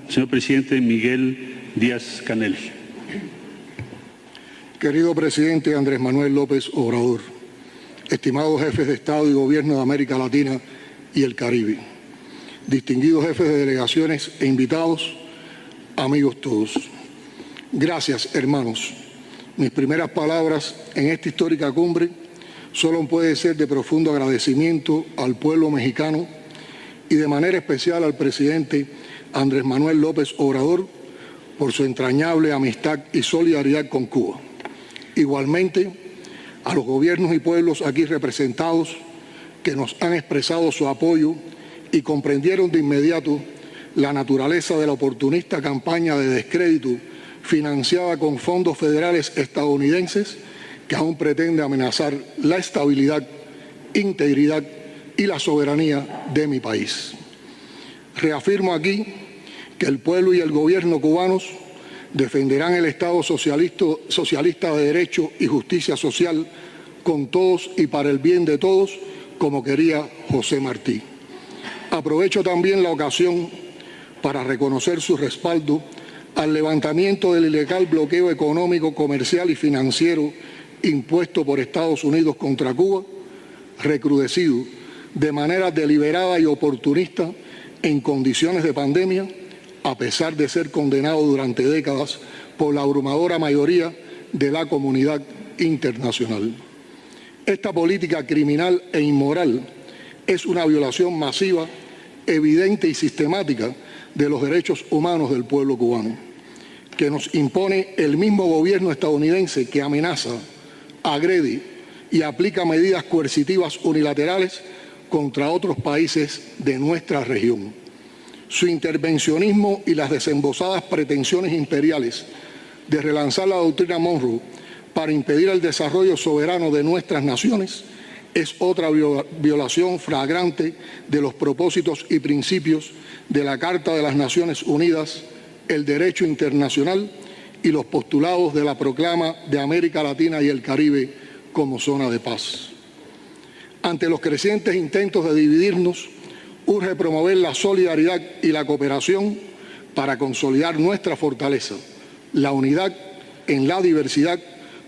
Señor presidente Miguel Díaz-Canel. Querido presidente Andrés Manuel López Obrador, estimados jefes de Estado y Gobierno de América Latina y el Caribe, distinguidos jefes de delegaciones e invitados, amigos todos. Gracias, hermanos. Mis primeras palabras en esta histórica cumbre solo pueden ser de profundo agradecimiento al pueblo mexicano y de manera especial al presidente Andrés Manuel López Obrador por su entrañable amistad y solidaridad con Cuba. Igualmente, a los gobiernos y pueblos aquí representados que nos han expresado su apoyo y comprendieron de inmediato la naturaleza de la oportunista campaña de descrédito financiada con fondos federales estadounidenses que aún pretende amenazar la estabilidad, integridad y la soberanía de mi país. Reafirmo aquí que el pueblo y el gobierno cubanos defenderán el Estado socialista de derecho y justicia social con todos y para el bien de todos, como quería José Martí. Aprovecho también la ocasión para reconocer su respaldo al levantamiento del ilegal bloqueo económico, comercial y financiero impuesto por Estados Unidos contra Cuba, recrudecido de manera deliberada y oportunista en condiciones de pandemia, a pesar de ser condenado durante décadas por la abrumadora mayoría de la comunidad internacional. Esta política criminal e inmoral es una violación masiva, evidente y sistemática de los derechos humanos del pueblo cubano, que nos impone el mismo gobierno estadounidense que amenaza, agrede y aplica medidas coercitivas unilaterales contra otros países de nuestra región. Su intervencionismo y las desembosadas pretensiones imperiales de relanzar la doctrina Monroe para impedir el desarrollo soberano de nuestras naciones es otra violación flagrante de los propósitos y principios de la Carta de las Naciones Unidas, el derecho internacional y los postulados de la proclama de América Latina y el Caribe como zona de paz. Ante los crecientes intentos de dividirnos, urge promover la solidaridad y la cooperación para consolidar nuestra fortaleza, la unidad en la diversidad,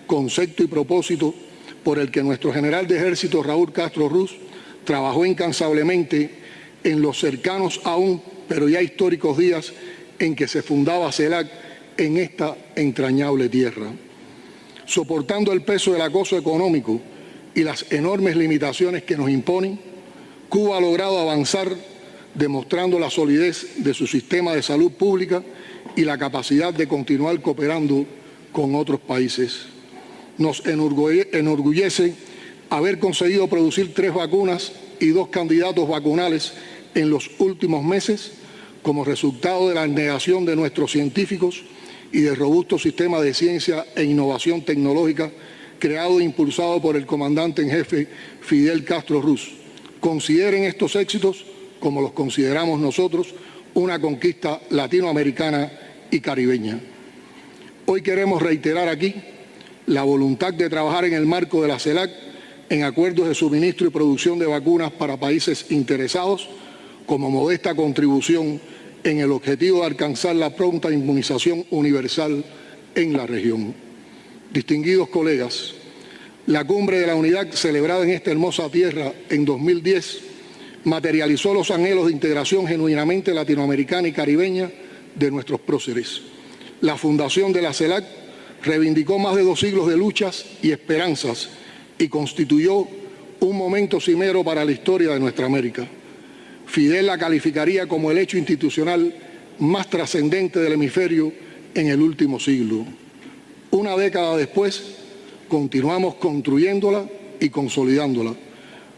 concepto y propósito por el que nuestro general de ejército Raúl Castro Ruz trabajó incansablemente en los cercanos aún, pero ya históricos días en que se fundaba CELAC en esta entrañable tierra. Soportando el peso del acoso económico y las enormes limitaciones que nos imponen, Cuba ha logrado avanzar demostrando la solidez de su sistema de salud pública y la capacidad de continuar cooperando con otros países. Nos enorgullece haber conseguido producir 3 vacunas y 2 candidatos vacunales en los últimos meses como resultado de la abnegación de nuestros científicos y del robusto sistema de ciencia e innovación tecnológica creado e impulsado por el comandante en jefe Fidel Castro Ruz. Consideren estos éxitos, como los consideramos nosotros, una conquista latinoamericana y caribeña. Hoy queremos reiterar aquí la voluntad de trabajar en el marco de la CELAC en acuerdos de suministro y producción de vacunas para países interesados como modesta contribución en el objetivo de alcanzar la pronta inmunización universal en la región. Distinguidos colegas, la Cumbre de la Unidad celebrada en esta hermosa tierra en 2010 materializó los anhelos de integración genuinamente latinoamericana y caribeña de nuestros próceres. La fundación de la CELAC reivindicó más de 2 siglos de luchas y esperanzas y constituyó un momento cimero para la historia de nuestra América. Fidel la calificaría como el hecho institucional más trascendente del hemisferio en el último siglo. Una década después, continuamos construyéndola y consolidándola,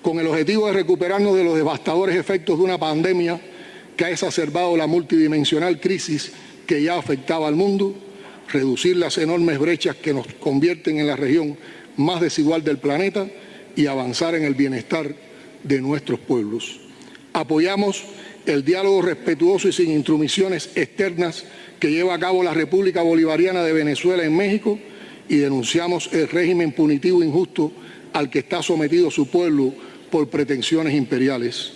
con el objetivo de recuperarnos de los devastadores efectos de una pandemia que ha exacerbado la multidimensional crisis que ya afectaba al mundo, reducir las enormes brechas que nos convierten en la región más desigual del planeta y avanzar en el bienestar de nuestros pueblos. Apoyamos el diálogo respetuoso y sin intromisiones externas que lleva a cabo la República Bolivariana de Venezuela en México y denunciamos el régimen punitivo injusto al que está sometido su pueblo por pretensiones imperiales.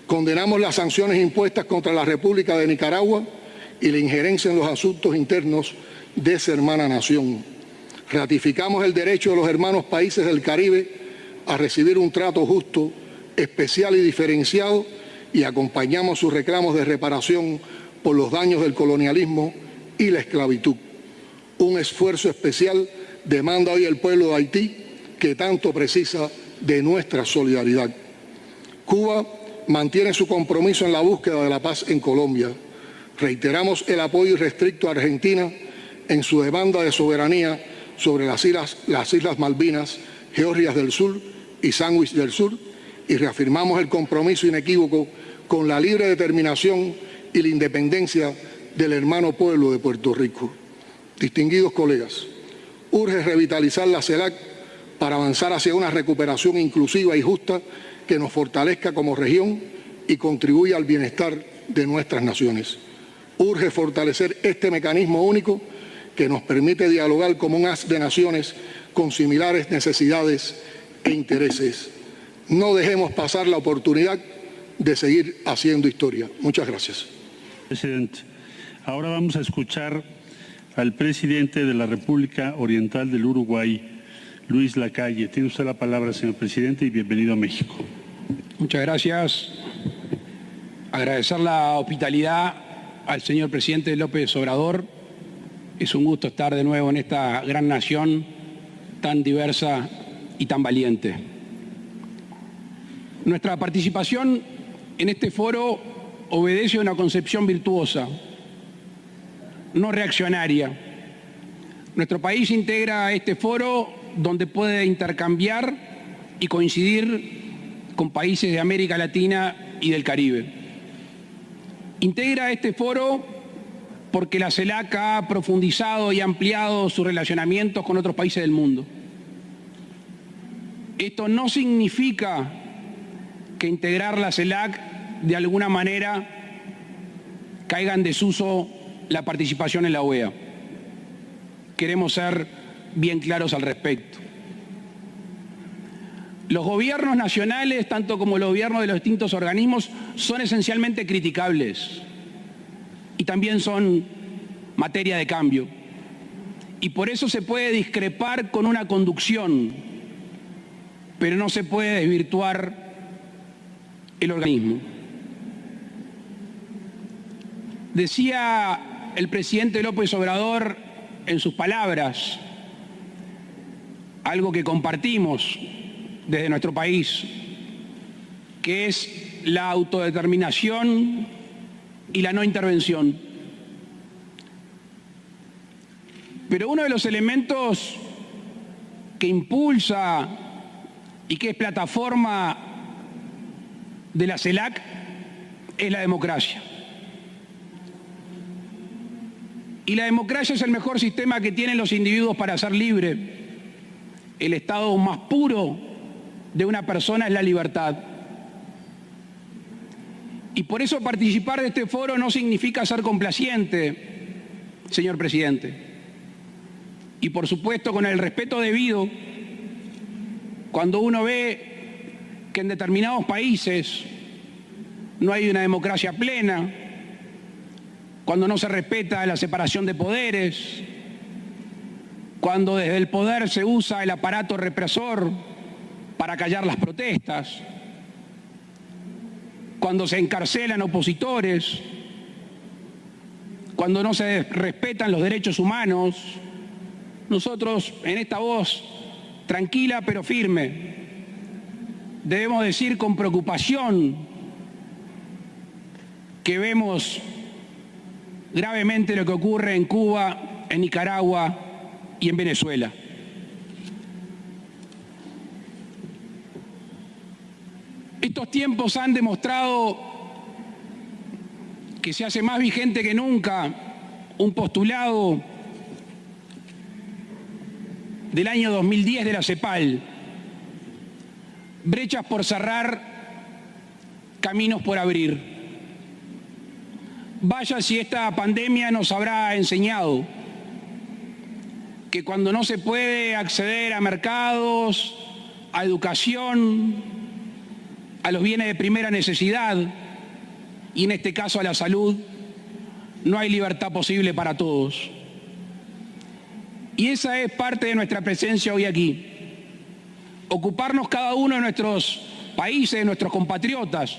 Condenamos las sanciones impuestas contra la República de Nicaragua y la injerencia en los asuntos internos de esa hermana nación. Ratificamos el derecho de los hermanos países del Caribe a recibir un trato justo, especial y diferenciado, y acompañamos sus reclamos de reparación por los daños del colonialismo y la esclavitud. Un esfuerzo especial demanda hoy el pueblo de Haití, que tanto precisa de nuestra solidaridad. Cuba mantiene su compromiso en la búsqueda de la paz en Colombia. Reiteramos el apoyo irrestricto a Argentina en su demanda de soberanía sobre las Islas Malvinas, Georgias del Sur y Sandwich del Sur, y reafirmamos el compromiso inequívoco con la libre determinación y la independencia del hermano pueblo de Puerto Rico. Distinguidos colegas, urge revitalizar la CELAC para avanzar hacia una recuperación inclusiva y justa que nos fortalezca como región y contribuya al bienestar de nuestras naciones. Urge fortalecer este mecanismo único que nos permite dialogar como un haz de naciones con similares necesidades e intereses. No dejemos pasar la oportunidad de seguir haciendo historia. Muchas gracias. Presidente, ahora vamos a escuchar al presidente de la República Oriental del Uruguay, Luis Lacalle. Tiene usted la palabra, señor presidente, y bienvenido a México. Muchas gracias. Agradecer la hospitalidad al señor presidente López Obrador. Es un gusto estar de nuevo en esta gran nación tan diversa y tan valiente. Nuestra participación en este foro obedece a una concepción virtuosa, no reaccionaria. Nuestro país integra este foro donde puede intercambiar y coincidir con países de América Latina y del Caribe. Integra este foro porque la CELAC ha profundizado y ampliado sus relacionamientos con otros países del mundo. Esto no significa que integrar la CELAC de alguna manera caiga en desuso la participación en la OEA. Queremos ser bien claros al respecto. Los gobiernos nacionales, tanto como los gobiernos de los distintos organismos, son esencialmente criticables y también son materia de cambio. Y por eso se puede discrepar con una conducción, pero no se puede desvirtuar el organismo. Decía el presidente López Obrador en sus palabras algo que compartimos desde nuestro país, que es la autodeterminación y la no intervención. Pero uno de los elementos que impulsa y que es plataforma de la CELAC es la democracia. Y la democracia es el mejor sistema que tienen los individuos para ser libres. El estado más puro de una persona es la libertad. Y por eso participar de este foro no significa ser complaciente, señor presidente. Y por supuesto con el respeto debido, cuando uno ve que en determinados países no hay una democracia plena, cuando no se respeta la separación de poderes, cuando desde el poder se usa el aparato represor para callar las protestas, cuando se encarcelan opositores, cuando no se respetan los derechos humanos, nosotros en esta voz tranquila pero firme debemos decir con preocupación que vemos gravemente lo que ocurre en Cuba, en Nicaragua y en Venezuela. Estos tiempos han demostrado que se hace más vigente que nunca un postulado del año 2010 de la CEPAL: brechas por cerrar, caminos por abrir. Vaya si esta pandemia nos habrá enseñado que cuando no se puede acceder a mercados, a educación, a los bienes de primera necesidad, y en este caso a la salud, no hay libertad posible para todos. Y esa es parte de nuestra presencia hoy aquí. Ocuparnos cada uno de nuestros países, de nuestros compatriotas,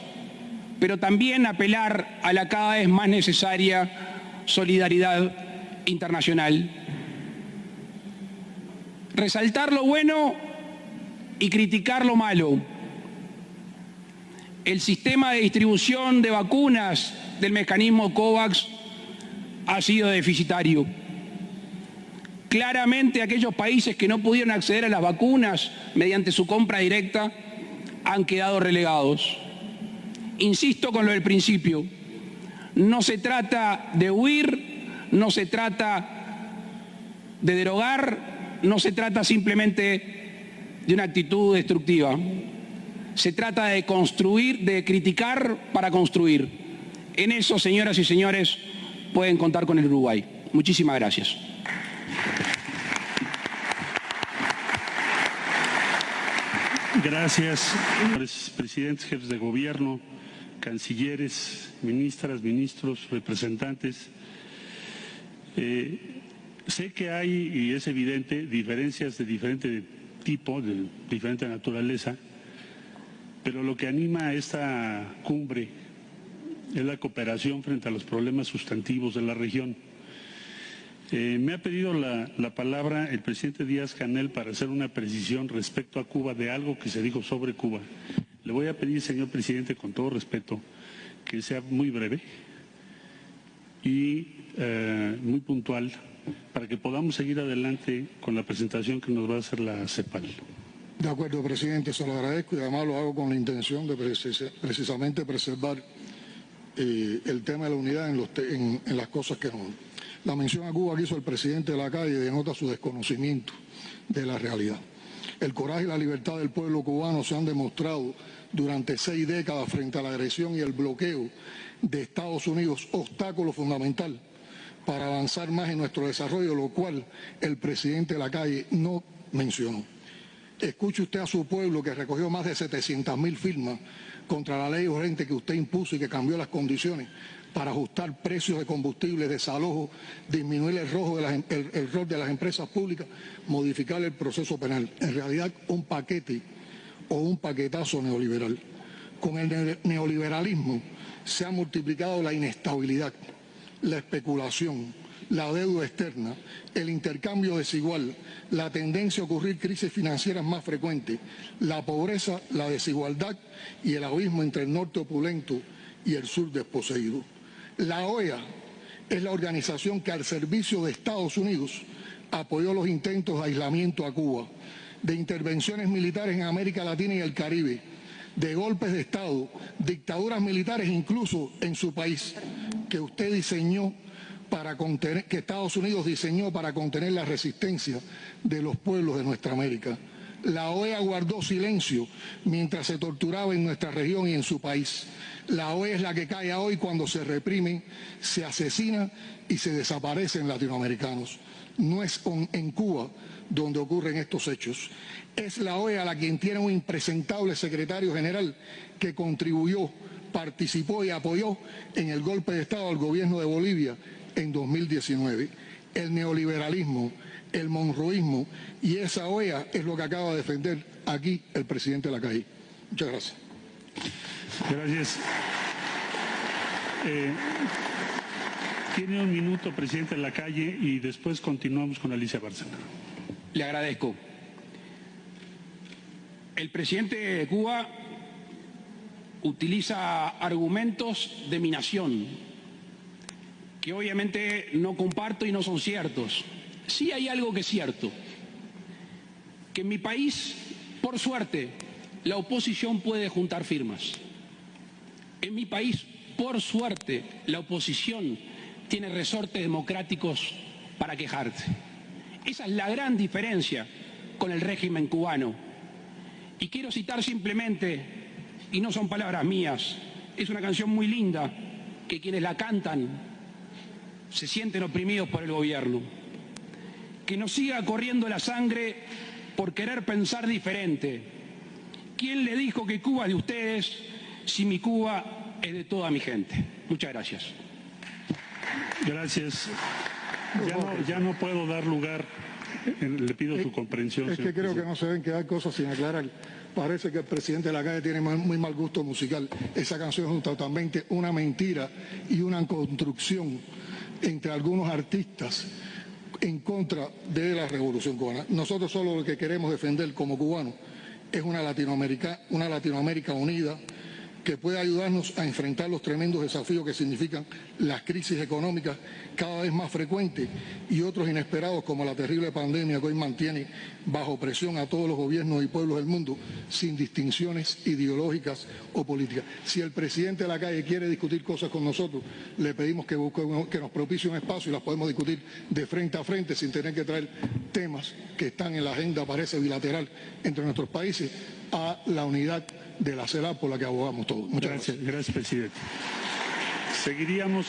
pero también apelar a la cada vez más necesaria solidaridad internacional. Resaltar lo bueno y criticar lo malo. El sistema de distribución de vacunas del mecanismo COVAX ha sido deficitario. Claramente aquellos países que no pudieron acceder a las vacunas mediante su compra directa han quedado relegados. Insisto con lo del principio, no se trata de huir, no se trata de derogar, no se trata simplemente de una actitud destructiva. Se trata de construir, de criticar para construir. En eso, señoras y señores, pueden contar con el Uruguay. Muchísimas gracias. Gracias, presidentes, jefes de gobierno, cancilleres, ministras, ministros, representantes. Sé que hay, y es evidente, diferencias de diferente tipo, de diferente naturaleza, pero lo que anima a esta cumbre es la cooperación frente a los problemas sustantivos de la región. Me ha pedido la palabra el presidente Díaz-Canel para hacer una precisión respecto a Cuba de algo que se dijo sobre Cuba. Le voy a pedir, señor presidente, con todo respeto, que sea muy breve y muy puntual para que podamos seguir adelante con la presentación que nos va a hacer la CEPAL. De acuerdo, presidente, se lo agradezco y además lo hago con la intención de precisamente preservar el tema de la unidad en las cosas que no. La mención a Cuba que hizo el presidente Lacalle denota su desconocimiento de la realidad. El coraje y la libertad del pueblo cubano se han demostrado durante 6 décadas frente a la agresión y el bloqueo de Estados Unidos, obstáculo fundamental para avanzar más en nuestro desarrollo, lo cual el presidente Lacalle no mencionó. Escuche usted a su pueblo que recogió más de 700.000 firmas contra la ley urgente que usted impuso y que cambió las condiciones para ajustar precios de combustibles, desalojo, disminuir el rol de las empresas públicas, modificar el proceso penal. En realidad, un paquete o un paquetazo neoliberal. Con el neoliberalismo se ha multiplicado la inestabilidad, la especulación, la deuda externa, el intercambio desigual, la tendencia a ocurrir crisis financieras más frecuentes, la pobreza, la desigualdad y el abismo entre el norte opulento y el sur desposeído. La OEA es la organización que al servicio de Estados Unidos apoyó los intentos de aislamiento a Cuba, de intervenciones militares en América Latina y el Caribe, de golpes de Estado, dictaduras militares incluso en su país, que usted diseñó para contener, que Estados Unidos diseñó para contener la resistencia de los pueblos de nuestra América. La OEA guardó silencio mientras se torturaba en nuestra región y en su país. La OEA es la que calla hoy cuando se reprimen, se asesina y se desaparecen latinoamericanos. No es en Cuba donde ocurren estos hechos. Es la OEA la quien tiene un impresentable secretario general que contribuyó, participó y apoyó en el golpe de Estado al gobierno de Bolivia en 2019. El neoliberalismo, el monroísmo y esa OEA es lo que acaba de defender aquí el presidente Lacalle. Muchas gracias. Gracias. Tiene un minuto, presidente Lacalle, y después continuamos con Alicia Bárcena. Le agradezco. El presidente de Cuba utiliza argumentos de mi nación, que obviamente no comparto y no son ciertos. Sí hay algo que es cierto, que en mi país, por suerte, la oposición puede juntar firmas. En mi país, por suerte, la oposición tiene resortes democráticos para quejarse. Esa es la gran diferencia con el régimen cubano. Y quiero citar simplemente, y no son palabras mías, es una canción muy linda que quienes la cantan se sienten oprimidos por el gobierno. Que nos siga corriendo la sangre por querer pensar diferente. ¿Quién le dijo que Cuba es de ustedes si mi Cuba es de toda mi gente? Muchas gracias. Gracias. Ya no puedo dar lugar. Le pido su comprensión. Es que creo que no se deben quedar cosas sin aclarar. Parece que el presidente de la calle tiene muy mal gusto musical. Esa canción es totalmente una mentira y una construcción entre algunos artistas en contra de la Revolución Cubana. Nosotros solo lo que queremos defender como cubanos es una Latinoamérica unida, que pueda ayudarnos a enfrentar los tremendos desafíos que significan las crisis económicas cada vez más frecuentes y otros inesperados como la terrible pandemia que hoy mantiene bajo presión a todos los gobiernos y pueblos del mundo sin distinciones ideológicas o políticas. Si el presidente de la calle quiere discutir cosas con nosotros, le pedimos que nos propicie un espacio y las podemos discutir de frente a frente sin tener que traer temas que están en la agenda, parece bilateral, entre nuestros países, a la unidad de la CELAC por la que abogamos todos. Muchas gracias. Gracias, presidente. Seguiríamos.